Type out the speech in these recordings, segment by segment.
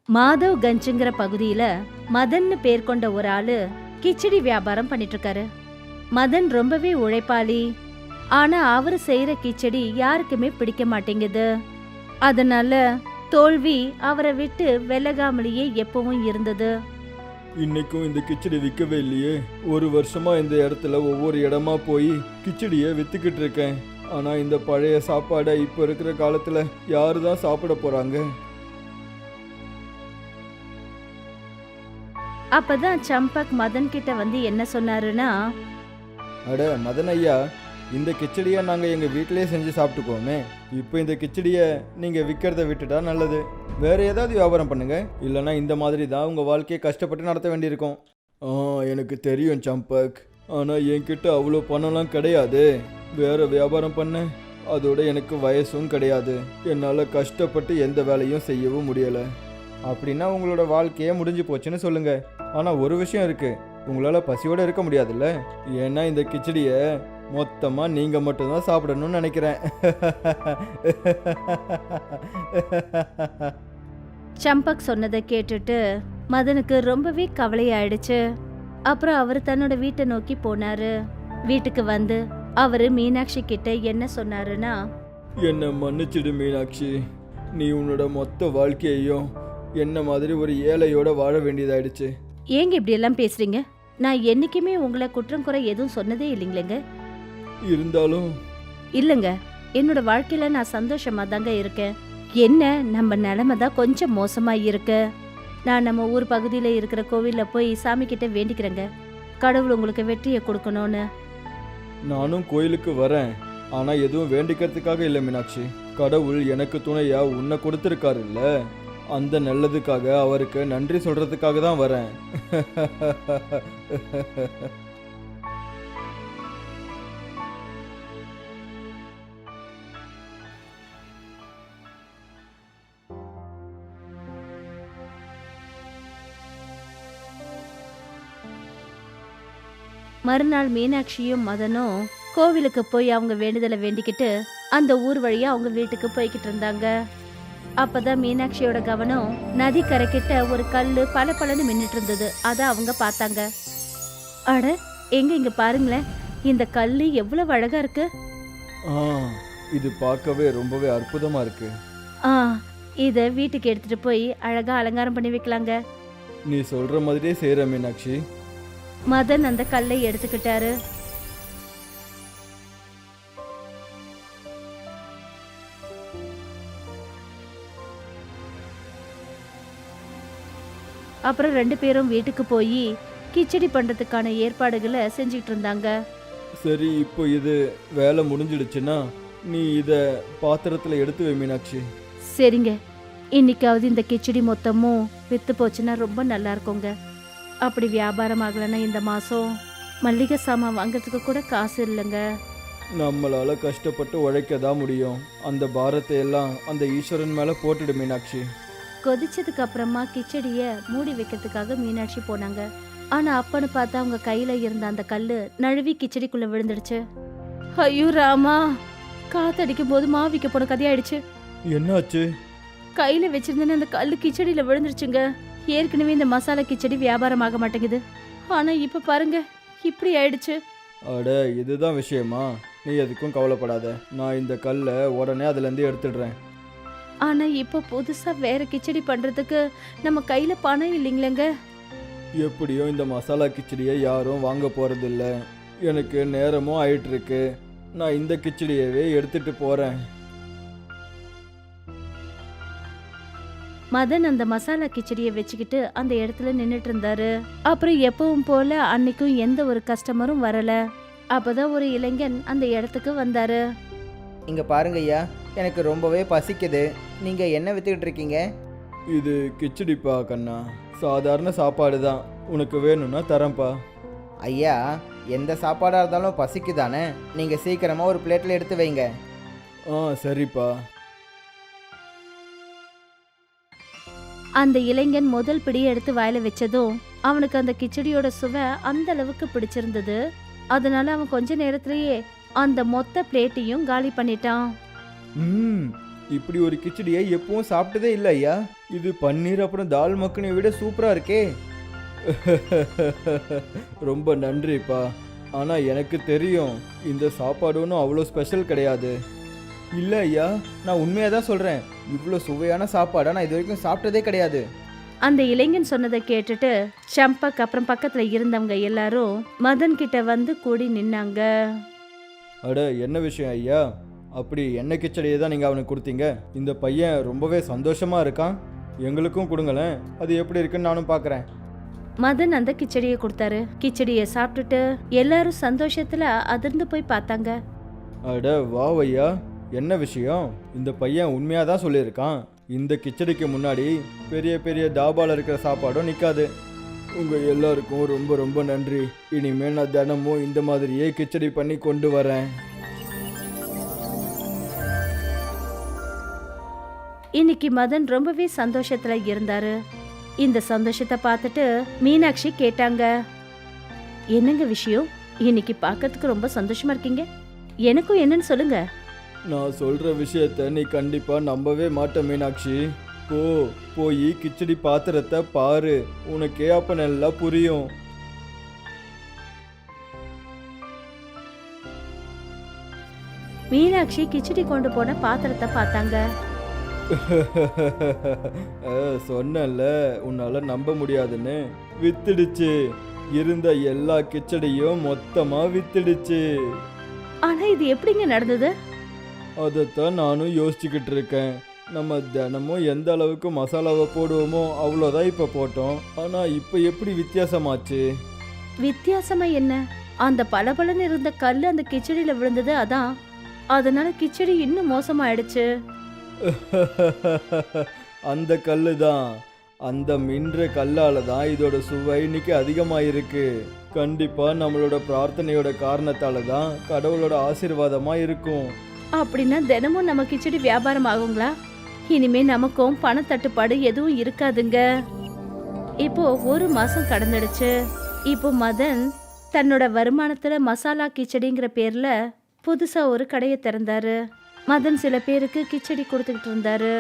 மாதவ் கஞ்சுங்கிற பகுதியில மதன்னு பேர் கொண்ட ஒரு ஆளு கிச்சடி வியாபாரம் பண்ணிட்டு இருக்காரு. மதன் ரொம்பவே உழைப்பாளி. ஆனா அவரு செய்யற கிச்சடி யாருக்குமே பிடிக்க மாட்டேங்குது. அதனால தோல்வி அவரை விட்டு விலகாமலேயே எப்பவும் இருந்தது. இன்னைக்கும் இந்த கிச்சடி விற்கவே இல்லையே. ஒரு வருஷமா இந்த இடத்துல ஒவ்வொரு இடமா போய் கிச்சடியை வித்துக்கிட்டு இருக்கேன். ஆனா இந்த பழைய சாப்பாடை இப்போ இருக்கிற காலத்துல யாரு தான் சாப்பிட போறாங்க? அப்பதான் சம்பக் மதன் கிட்ட வந்து என்ன சொன்னாருன்னா, அட மதன் ஐயா, இந்த கிச்சடியை நாங்கள் எங்கள் வீட்டிலேயே செஞ்சு சாப்பிட்டுக்குவோமே. இப்போ இந்த கிச்சடியை நீங்கள் விற்கிறத விட்டுட்டா நல்லது. வேற ஏதாவது வியாபாரம் பண்ணுங்க, இல்லைன்னா இந்த மாதிரி தான் உங்கள் வாழ்க்கையை கஷ்டப்பட்டு நடத்த வேண்டியிருக்கும். எனக்கு தெரியும் சம்பக், ஆனால் என்கிட்ட அவ்வளோ பணம்லாம் கிடையாது. வேற வியாபாரம் பண்ண, அதோட எனக்கு வயசும் கிடையாது. என்னால் கஷ்டப்பட்டு எந்த வேலையும் செய்யவும் முடியலை. அப்படின்னா உங்களோட வாழ்க்கையே முடிஞ்சு போச்சுன்னு சொல்லுங்க. ஆனால் ஒரு விஷயம் இருக்கு, உங்களால் பசியோடு இருக்க முடியாதுல்ல. ஏன்னா இந்த கிச்சடியை மொத்தமாக நீங்கள் மட்டும்தான் சாப்பிடணும்னு நினைக்கிறேன். சம்பக் சொன்னதை கேட்டுட்டு மதனுக்கு ரொம்பவே கவலையாயிடுச்சு. அப்புறம் அவர் தன்னோட வீட்டை நோக்கி போனாரு. வீட்டுக்கு வந்து அவரு மீனாட்சி கிட்ட என்ன சொன்னாருன்னா, என்னை மன்னிச்சிடு மீனாட்சி, நீ உன்னோட மொத்த வாழ்க்கையையும் என்ன மாதிரி ஒரு ஏழையோட வாழ வேண்டியதாயிடுச்சு. ஏங்க இப்படி எல்லாம் பேசுறீங்க? நான் என்னைக்குமே உங்களை குற்றம் குறை எதுவும் சொன்னதே இல்லைங்களேங்க. இருந்தாலும் இல்லைங்க, என்னோட வாழ்க்கையில நான் சந்தோஷமா தாங்க இருக்கேன். என்ன நம்ம நிலைமை தான் கொஞ்சம் மோசமா இருக்கு. நான் நம்ம ஊர் பகுதியில இருக்கிற கோவில்ல போய் சாமி கிட்ட வேண்டிக்கிறேங்க, கடவுள் உங்களுக்கு வெற்றியை கொடுக்கணும்னு. நானும் கோயிலுக்கு வரேன், ஆனால் எதுவும் வேண்டிக்கிறதுக்காக இல்லை மீனாட்சி. கடவுள் எனக்கு துணையா உன்னை கொடுத்துருக்காரு இல்ல, அந்த நல்லதுக்காக அவருக்கு நன்றி சொல்றதுக்காக தான் வரேன். மறுநாள் மீனாட்சியும் மதனும் கோவிலுக்கு போய் அவங்க வேண்டுதலை வேண்டிக்கிட்டு அந்த ஊர் வழியா அவங்க வீட்டுக்கு போய்கிட்டு இருந்தாங்க. அப்பதான் மீனாட்சியோட கவனம் நதி கரைக்கிட்ட ஒரு கல்லு பளபளன்னு மின்னுட்டு இருந்தது. அத அவங்க பார்த்தாங்க. அட, இங்க பாருங்களேன், இந்த கல்லு எவ்வளவு அழகா இருக்கு. இது பார்க்கவே ரொம்பவே அற்புதமா இருக்கு. இத வீட்டுக்கு எடுத்துட்டு போய் அழகா அலங்காரம் பண்ணி வைக்கலாங்க. நீ சொல்ற மாதிரியே செய்யற மீனாட்சி. மதன் அந்த கல்லை எடுத்துக்கிட்டாரு. அப்புறம் 2 பேரும் வீட்டுக்கு போய் கிச்சடி பண்றதுக்கான ஏற்பாடுகளை செஞ்சுட்டு இருந்தாங்க. சரி, இப்போ இது வேலை முடிஞ்சிடுச்சுன்னா நீ இத பாத்திரத்துல எடுத்து வை மீனாட்சி. சரிங்க, இன்னைக்காவது இந்த கிச்சடி மொத்தமும் வித்து போச்சுன்னா ரொம்ப நல்லா இருக்குங்க. அப்படி வியாபாரம் ஆகலைன்னா இந்த மாசம் மல்லிகை சாமான் வாங்கிறதுக்கு கூட காசு இல்லைங்க. நம்மளால கஷ்டப்பட்டு உழைக்க தான் முடியும். அந்த பாரத்தை எல்லாம் அந்த ஈஸ்வரன் மேல போட்டுடு மீனாட்சி. கொதிச்சதுக்கு அப்புறமா கிச்சடிய மூடி வைக்கிறதுக்காக மீனாட்சி போனாங்க. ஆனா அப்பன்னு பார்த்தா அவங்க கையில இருந்த அந்த கல்லு நழுவி கிச்சடிக்குள்ள விழுந்துடுச்சு. ஐயோ ராமா, காத்தடிக்கும் போது மாவிக்க போன கதையாயிடுச்சு. என்னாச்சு? கையில வச்சிருந்தேன்னு அந்த கல்லு கிச்சடியில விழுந்துருச்சுங்க. ஏற்கனவே இந்த மசாலா கிச்சடி வியாபாரம் ஆக மாட்டேங்குது. ஆனா இப்ப பாருங்க, இப்படி ஆயிடுச்சு. அட, இதுதான் விஷயமா? நீ எதுக்கும் கவலைப்படாத, நான் இந்த கல்லை உடனே அதுல இருந்து எடுத்துடுறேன். ஆனா இப்ப புதுசா வேற கிச்சடி பண்றதுக்கு நம்ம கையில பணம் இல்லைங்களேங்க. எப்படியும் இந்த மசாலா கிச்சடியை யாரும் வாங்க போறதில்ல. எனக்கு நேரமும் ஆயிட்டு இருக்கு. நான் இந்த கிச்சடியவே எடுத்துட்டு போறேன். மதன் அந்த மசாலா கிச்சடியை வச்சுக்கிட்டு அந்த இடத்துல நின்னுட்டு இருந்தாரு. அப்புறம் எப்பவும் போல அன்னைக்கும் எந்த ஒரு கஸ்டமரும் வரல. அப்பதான் ஒரு இளைஞன் அந்த இடத்துக்கு வந்தாரு. இங்க பாருங்க ஐயா, எனக்கு ரொம்பவே பசிக்குது. நீங்க என்ன வித்துக்கிட்டு இருக்கீங்க? இது கிச்சடிப்பா கண்ணா, சாதாரண சாப்பாடு தான். உனக்கு வேணும்னா தரேன்ப்பா. ஐயா, எந்த சாப்பாடாக இருந்தாலும் பசிக்குதானே? நீங்க சீக்கிரமா ஒரு பிளேட்ல எடுத்து வைங்க. சரிப்பா. அந்த இளைஞன் முதல் பிடி எடுத்து வாயில வச்சதும் அவனுக்கு அந்த கிச்சடியோட சுவை அந்த அளவுக்கு பிடிச்சிருந்தது. அதனால அவன் கொஞ்ச நேரத்திலேயே அந்த மொத்த பிளேட்டையும் காலி பண்ணிட்டான். இப்படி ஒரு கிச்சடியை எப்பவும் சாப்பிட்டதே இல்லை ஐயா. இது பன்னீர் அப்புறம் தால் மக்னியை விட சூப்பராக இருக்கே. ரொம்ப நன்றிப்பா. ஆனால் எனக்கு தெரியும் இந்த சாப்பாடு ஒன்றும் அவ்வளோ ஸ்பெஷல் கிடையாது. இல்லை ஐயா, நான் உண்மையாக தான் சொல்கிறேன். இவ்வளோ சுவையான சாப்பாடை நான் இது வரைக்கும் சாப்பிட்டதே கிடையாது. அந்த இளைஞன் சொன்னதை கேட்டுட்டு சம்பக் அப்புறம் பக்கத்துல இருந்தவங்க எல்லாரும் மதன் கிட்ட வந்து கூடி நின்னாங்க. அட என்ன விஷயம் ஐயா? அப்படி என்ன கிச்சடியை தான் நீங்கள் அவனுக்கு கொடுத்தீங்க? இந்த பையன் ரொம்பவே சந்தோஷமாக இருக்கான். எங்களுக்கும் கொடுங்களேன், அது எப்படி இருக்குன்னு நானும் பார்க்குறேன். மதன் அந்த கிச்சடியை கொடுத்தாரு. கிச்சடியை சாப்பிட்டுட்டு எல்லாரும் சந்தோஷத்துல அதிர்ந்து போய் பார்த்தாங்க. அட வாவ் ஐயா, என்ன விஷயம்? இந்த பையன் உண்மையாக தான் சொல்லியிருக்கான். இந்த கிச்சடிக்கு முன்னாடி பெரிய பெரிய டாபாவில் இருக்கிற சாப்பாடும் நிற்காது. உங்கள் எல்லாருக்கும் ரொம்ப ரொம்ப நன்றி. இனிமேல் நான் தினமும் இந்த மாதிரியே கிச்சடி பண்ணி கொண்டு வரேன். இன்னைக்கு மதன் ரொம்பவே சந்தோஷத்துல இருந்தாரு. இந்த சந்தோஷத்தை பார்த்துட்டு மீனாட்சி கேட்டாங்க, என்னங்க விஷயம்? இன்னைக்கு பார்க்கறதுக்கு ரொம்ப சந்தோஷமா இருக்கீங்க. எனக்கும் என்னன்னு சொல்லுங்க. நான் சொல்கிற விஷயத்த நீ கண்டிப்பாக நம்பவே மாட்ட மீனாட்சி. போய் கிச்சடி பாத்திரத்தை பாரு, உனக்கே அப்போ நல்லா புரியும். மீனாட்சி கிச்சடி கொண்டு போன பாத்திரத்தை பார்த்தாங்க. சொன்னல உன்னால நம்ப முடியாதுன்னு. வித்துடுச்சு. இருந்த எல்லா கிச்சடியும் மொத்தமா வித்துடுச்சு. ஆனா இது எப்படிங்க நடந்தது? அதைத்தான் நானும் யோசிச்சுக்கிட்டு இருக்கேன். நம்ம தினமும் எந்த அளவுக்கு மசாலாவை போடுவோமோ அவ்வளோதான் இப்போ போட்டோம். ஆனால் இப்போ எப்படி வித்தியாசமாச்சு? வித்தியாசமா என்ன? அந்த பளபளன்னு இருந்த கல் அந்த கிச்சடியில விழுந்தது, அதான். அதனால கிச்சடி இன்னும் மோசமாயிடுச்சு. அந்த கல்லு தான். அந்த மின்ற கல்லால தான் இதோட சுவை இன்னைக்கு அதிகமாயிருக்கு. கண்டிப்பா நம்மளோட பிரார்த்தனையோட காரணத்தால தான் கடவுளோட ஆசீர்வாதமா இருக்கும். அப்படின்னா தினமும் நம்ம கிச்சடி வியாபாரம் ஆகுங்களா? இனிமே நமக்கும் பணத்தட்டுப்பாடு எதுவும் இருக்காதுங்க. இப்போ 1 மாசம் கடந்துடுச்சு. இப்போ மதன் தன்னோட வருமானத்துல மசாலா கிச்சடிங்கிற பேர்ல புதுசா ஒரு கடையை திறந்தாரு. மதன் சில பேருக்கு கிச்சடி கொடுத்துக்கிட்டு இருந்தாரு.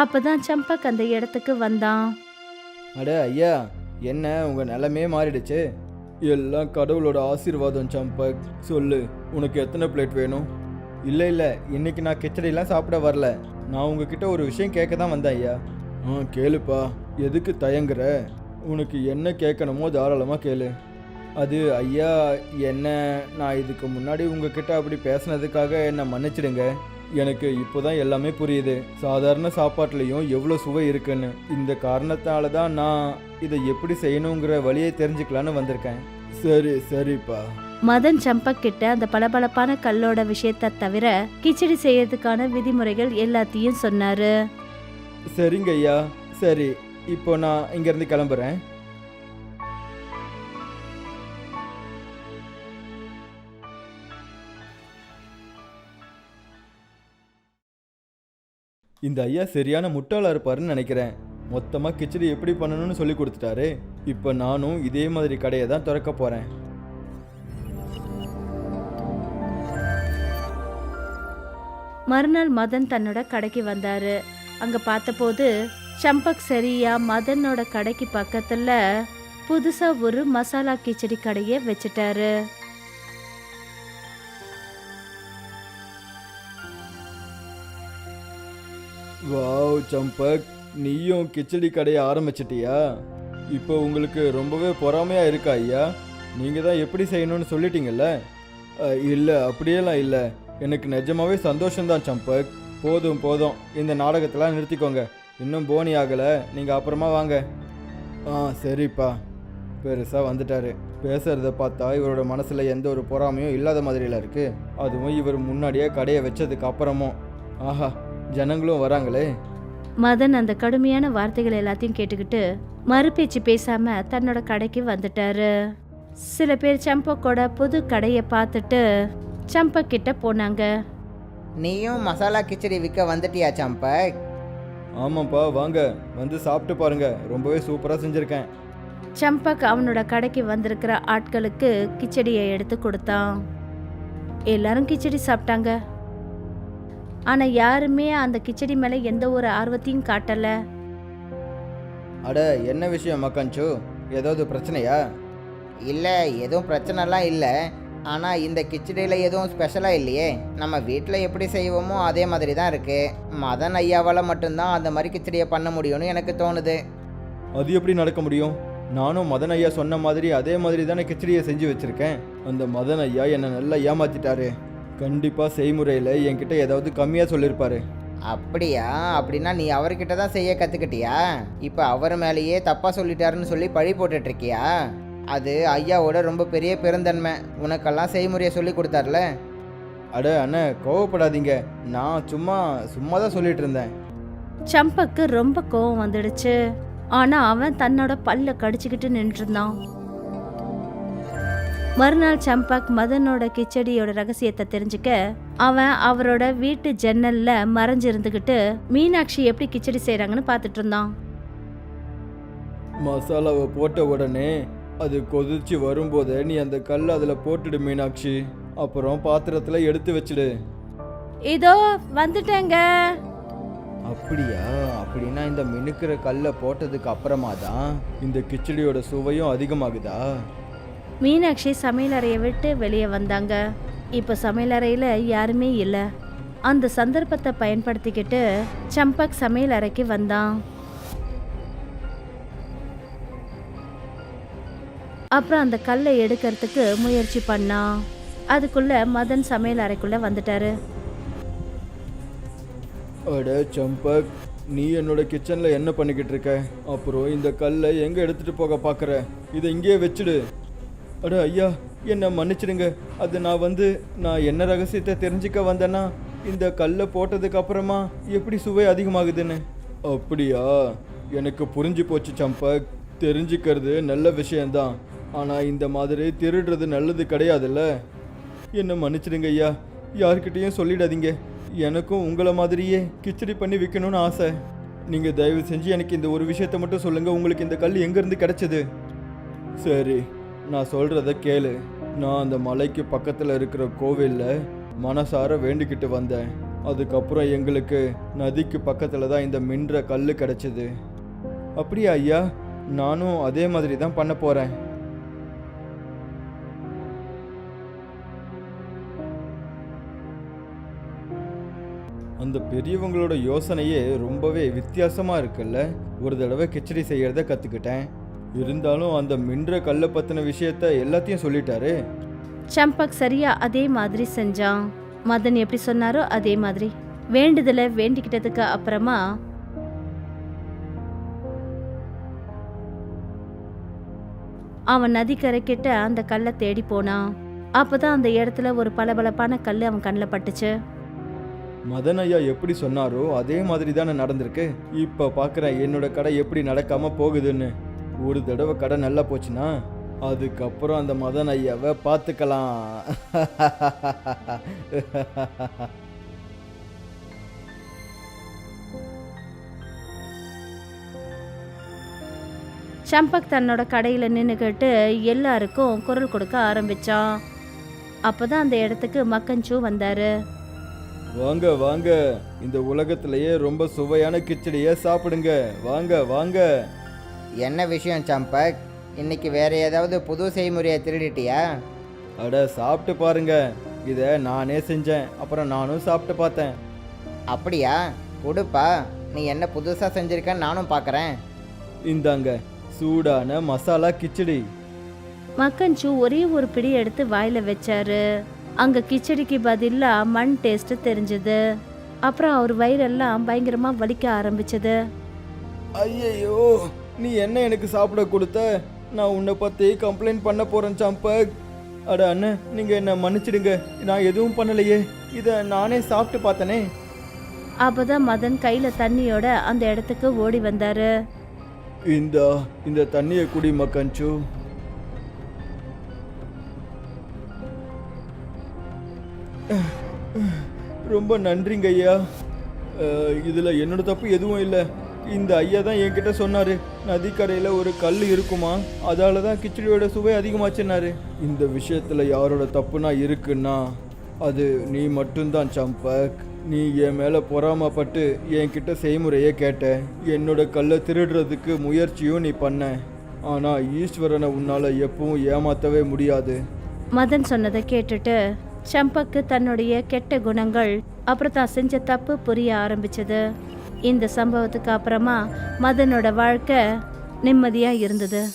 அப்பதான் சம்பக் அந்த இடத்துக்கு வந்தான். அட ஐயா, என்ன உங்கள் நிலமே மாறிடுச்சு? எல்லாம் கடவுளோட ஆசீர்வாதம் சம்பக். சொல்லு, உனக்கு எத்தனை பிளேட் வேணும்? இல்லை இன்னைக்கு நான் கிச்சடிலாம் சாப்பிட வரல. நான் உங்ககிட்ட ஒரு விஷயம் கேட்க தான் வந்தேன் ஐயா. கேளுப்பா. எதுக்கு தயங்குற? உனக்கு என்ன கேட்கணுமோ தாராளமாக கேளு. அது ஐயா, என்ன நான் இதுக்கு முன்னாடி உங்ககிட்ட அப்படி பேசுனதுக்காக என்னை மன்னிச்சிடுங்க. எனக்கு இப்போதான் எல்லாமே புரியுது. சாதாரண சாப்பாட்டுலேயும் எவ்வளோ சுவை இருக்குன்னு. இந்த காரணத்தால தான் நான் இதை எப்படி செய்யணுங்கிற வழியை தெரிஞ்சுக்கலான்னு வந்திருக்கேன். சரிப்பா. மதன் சம்பக் கிட்ட அந்த பளபளப்பான கல்லோட விஷயத்த தவிர கிச்சடி செய்யறதுக்கான விதிமுறைகள் எல்லாத்தையும் சொன்னாரு. சரிங்க ஐயா, சரி. இப்போ நான் இங்கேருந்து கிளம்புறேன். இந்த ஐயா சரியான முட்டாளா இருப்பாருன்னு நினைக்கிறேன். மொத்தமாக கிச்சடி எப்படி பண்ணணும்னு சொல்லி கொடுத்துட்டாரு. இப்போ நானும் இதே மாதிரி கடையை தான் திறக்க போகிறேன். மறுநாள் மதன் தன்னோட கடைக்கு வந்தாரு. அங்க பார்த்தபோது சம்பக் சரியா மதனோட கடைக்கு பக்கத்துல புதுசா ஒரு மசாலா கிச்சடி கடையை வச்சுட்டாரு. வாவ் சம்பக், நீயும் கிச்சடி கடையை ஆரம்பிச்சிட்டியா? இப்போ உங்களுக்கு ரொம்பவே பொறாமையாக இருக்கா ஐயா? நீங்கள் தான் எப்படி செய்யணும்னு சொல்லிட்டீங்கல்ல. இல்லை, அப்படியெல்லாம் இல்லை. எனக்கு நிஜமாவே சந்தோஷம்தான் சம்பக். போதும் இந்த நாடகத்தெல்லாம் நிறுத்திக்கோங்க. இன்னும் போனி ஆகலை. நீங்கள் அப்புறமா வாங்க. சரிப்பா. பெருசாக வந்துட்டாரு. பேசுகிறத பார்த்தா இவரோட மனசில் எந்த ஒரு பொறாமையும் இல்லாத மாதிரியில் இருக்குது. அதுவும் இவர் முன்னாடியே கடையை வச்சதுக்கு அப்புறமும். ஆஹா, ஜனங்களும் வராங்களே. மதன் அந்த கடுமையான வார்த்தைகள் எல்லாத்தையும் கேட்டுக்கிட்டு மறுபேச்சு பேசாம தன்னோட கடைக்கு வந்துட்டாரு. சில பேர் சம்பக்கோட புது கடையை பார்த்துட்டு சம்பக் கிட்ட போனாங்க. நீயும் மசாலா கிச்சடி விற்க வந்துட்டியா சம்பக்? ஆமாப்பா, வாங்க வந்து சாப்பிட்டு பாருங்க. ரொம்பவே சூப்பராக செஞ்சுருக்கேன். சம்பக் அவனோட கடைக்கு வந்திருக்கிற ஆட்களுக்கு கிச்சடியை எடுத்து கொடுத்தான். எல்லாரும் கிச்சடி சாப்பிட்டாங்க. ஆனா யாருமே அந்த கிச்சடி மேல எந்த ஒரு ஆர்வத்தையும் காட்டல. அட என்ன விஷயம் மக்கஞ்சு, ஏதாவது பிரச்சனையா? இல்லை, எதுவும் பிரச்சனைலாம் இல்லை. ஆனால் இந்த கிச்சடியில் எதுவும் ஸ்பெஷலாக இல்லையே. நம்ம வீட்டில் எப்படி செய்வோமோ அதே மாதிரி தான் இருக்குது. மதன் ஐயாவால் மட்டும்தான் அந்த மாதிரி கிச்சடியை பண்ண முடியும்னு எனக்கு தோணுது. அது எப்படி நடக்க முடியும்? நானும் மதன் ஐயா சொன்ன மாதிரி அதே மாதிரி தானே கிச்சடியை செஞ்சு வச்சுருக்கேன். அந்த மதன் ஐயா என்னை நல்லா ஏமாற்றிட்டாரு. கண்டிப்பாக செய்முறையில் என்கிட்ட ஏதாவது கம்மியாக சொல்லியிருப்பாரு. அப்படியா? அப்படின்னா நீ அவர்கிட்ட தான் செய்ய கற்றுக்கிட்டியா? இப்போ அவர் மேலேயே தப்பாக சொல்லிட்டாருன்னு சொல்லி பழி போட்டுட்ருக்கியா? அது ஐயாவோட ரொம்ப பெரிய பெருந்தன்மை. உனக்கெல்லாம் செய்முறையை சொல்லி கொடுத்தார்ல. அட அண்ணே, கோவப்படாதீங்க. நான் சும்மா தான் சொல்லிட்டு இருந்தேன். சம்பக்கு ரொம்ப கோவம் வந்துடுச்சு. ஆனா அவன் தன்னோட பல்ல கடிச்சுக்கிட்டு நின்றுருந்தான். மறுநாள் சம்பக் மதனோட கிச்சடியோட ரகசியத்தை தெரிஞ்சுக்க அவன் அவரோட வீட்டு ஜன்னல்ல மறைஞ்சிருந்துகிட்டு மீனாட்சி எப்படி கிச்சடி செய்றாங்கன்னு பார்த்துட்டு இருந்தான். மசாலாவை போட்ட உடனே அது கொதிச்சு வரும்போது நீ அந்த கல்லை அதில் போட்டுடு மீனாட்சி. அப்புறம் பாத்திரத்தில் எடுத்து வச்சிடு. இதோ வந்துட்டேங்க. அப்படியா? அப்படின்னா இந்த மினுக்கிற கல்லை போட்டதுக்கு அப்புறமா தான் இந்த கிச்சடியோட சுவையும் அதிகமாகுதா? மீனாட்சி சமையலறையை விட்டு வெளியே வந்தாங்க. இப்போ சமையலறையில யாருமே இல்லை. அந்த சந்தர்ப்பத்தை பயன்படுத்திக்கிட்டு சம்பக் சமையலறைக்கு வந்தான். அப்புறம் அந்த கல்லை எடுக்கிறதுக்கு முயற்சி பண்ணான். அதுக்குள்ள மதன் சமையல் அறைக்குள்ள வந்துட்டாரு. அட சம்பக், நீ என்னோட கிச்சனில் என்ன பண்ணிக்கிட்டு இருக்க? அப்புறம் இந்த கல்லை எங்கே எடுத்துகிட்டு போக பார்க்குற? இதை இங்கேயே வச்சுடு. அட ஐயா, என்னை மன்னிச்சிடுங்க. அது நான் என்ன ரகசியத்தை தெரிஞ்சுக்க வந்தேன்னா இந்த கல்லை போட்டதுக்கு அப்புறமா எப்படி சுவை அதிகமாகுதுன்னு. அப்படியா? எனக்கு புரிஞ்சு போச்சு சம்பக். தெரிஞ்சுக்கிறது நல்ல விஷயந்தான். ஆனால் இந்த மாதிரி திருடுறது நல்லது கிடையாதுல்ல. என்னை மன்னிச்சிடுங்க ஐயா. யார்கிட்டையும் சொல்லிடாதீங்க. எனக்கும் உங்களை மாதிரியே கிச்சடி பண்ணி விற்கணும்னு ஆசை. நீங்கள் தயவு செஞ்சு எனக்கு இந்த ஒரு விஷயத்தை மட்டும் சொல்லுங்கள். உங்களுக்கு இந்த கல் எங்கேருந்து கிடைச்சது? சரி, நான் சொல்கிறத கேளு. நான் அந்த மலைக்கு பக்கத்தில் இருக்கிற கோவிலில் மனசார வேண்டிக்கிட்டு வந்தேன். அதுக்கப்புறம் எங்களுக்கு நதிக்கு பக்கத்தில் தான் இந்த மின்ற கல் கிடைச்சிது. அப்படியா ஐயா? நானும் அதே மாதிரி தான் பண்ண போகிறேன். அந்த பெரியவங்களோட யோசனையே ரொம்பவே வித்தியாசமாக இருக்குல்ல. ஒரு தடவை கிச்சடி செய்யறத கற்றுக்கிட்டேன். இருந்தாலும் அந்த மின்ற கல்லை பற்றின விஷயத்த எல்லாத்தையும் சொல்லிட்டாரு. சம்பக் சரியா அதே மாதிரி செஞ்சான். மதன் எப்படி சொன்னாரோ அதே மாதிரி வேண்டுதலை வேண்டிக்கிட்டதுக்கு அப்புறமா அவன் நதிக்கரை கிட்ட அந்த கல்லை தேடி போனான். அப்பதான் அந்த இடத்துல ஒரு பளபளப்பான கல் அவன் கண்ணில் பட்டுச்சு. மதன் ஐயா எப்படி சொன்னாரோ அதே மாதிரி தானே நடந்திருக்கு. இப்போ பார்க்குறேன் என்னோட கடை எப்படி நடக்காம போகுதுன்னு. ஒரு தடவை கடை நல்லா போச்சுன்னா அதுக்கப்புறம் அந்த மதன் ஐயாவை பார்த்துக்கலாம். சம்பக் தன்னோட கடையில நின்னுக்கிட்டு எல்லாருக்கும் குரல் கொடுக்க ஆரம்பிச்சான். அப்பதான் அந்த இடத்துக்கு மக்கஞ்சு வந்தாரு. வாங்க வாங்க, இந்த உலகத்திலேயே ரொம்ப சுவையான கிச்சடியை சாப்பிடுங்க. வாங்க வாங்க. என்ன விஷயம் சம்பக்? இன்னைக்கு வேற ஏதாவது புது செய்முறையை திருடிட்டியா? அட சாப்பிட்டு பாருங்க. இதை நானே செஞ்சேன். அப்புறம் நானும் சாப்பிட்டு பார்த்தேன். அப்படியா? கொடுப்பா. நீ என்ன புதுசாக செஞ்சிருக்கன்னு நானும் பார்க்குறேன். இந்தாங்க சூடான மசாலா கிச்சடி. மக்கஞ்சு ஒரே ஒரு பிடி எடுத்து வாயில வச்சாரு. அங்க கிச்சடிக்கு பதிலா மண் டேஸ்ட் தெரிஞ்சது. அப்புறம் அவர் வயிறெல்லாம் பயங்கரமா வலிக்க ஆரம்பிச்சது. ஐயையோ, நீ என்ன எனக்கு சாப்பிட கொடுத்த? நான் உன்னை பற்றி கம்ப்ளைண்ட் பண்ண போகிறேன் சம்பக். அட அண்ணன், நீங்கள் என்னை மன்னிச்சிடுங்க. நான் எதுவும் பண்ணலையே. இதை நானே சாப்பிட்டு பார்த்தனே. அப்பதான் மதன் கையில தண்ணியோட அந்த இடத்துக்கு ஓடி வந்தாரு. இந்த தண்ணியை குடி மக்கஞ்சு. ரொம்ப நன்றிங்க ஐயா. இதில் என்னோட தப்பு எதுவும் இல்லை. இந்த ஐயா தான் என்கிட்ட சொன்னார், நதிக்கரையில் ஒரு கல் இருக்குமா, அதால தான் கிச்சடியோட சுவை அதிகமாச்சுன்னாரு. இந்த விஷயத்தில் யாரோட தப்புனா இருக்குன்னா அது நீ மட்டும்தான் சம்பக். நீ என் மேலே பொறாமப்பட்டு என்கிட்ட செய்முறையே கேட்ட. என்னோட கல்லை திருடுறதுக்கு முயற்சியும் நீ பண்ண. ஆனால் ஈஸ்வரனை உன்னால் எப்பவும் ஏமாற்றவே முடியாது. மதன் சொன்னதை கேட்டுட்டு சம்பக்கு தன்னுடைய கெட்ட குணங்கள் அப்புறம் தான் செஞ்ச தப்பு புரிய ஆரம்பிச்சது. இந்த சம்பவத்துக்கு அப்புறமா மதனோட வாழ்க்கை நிம்மதியா இருந்தது.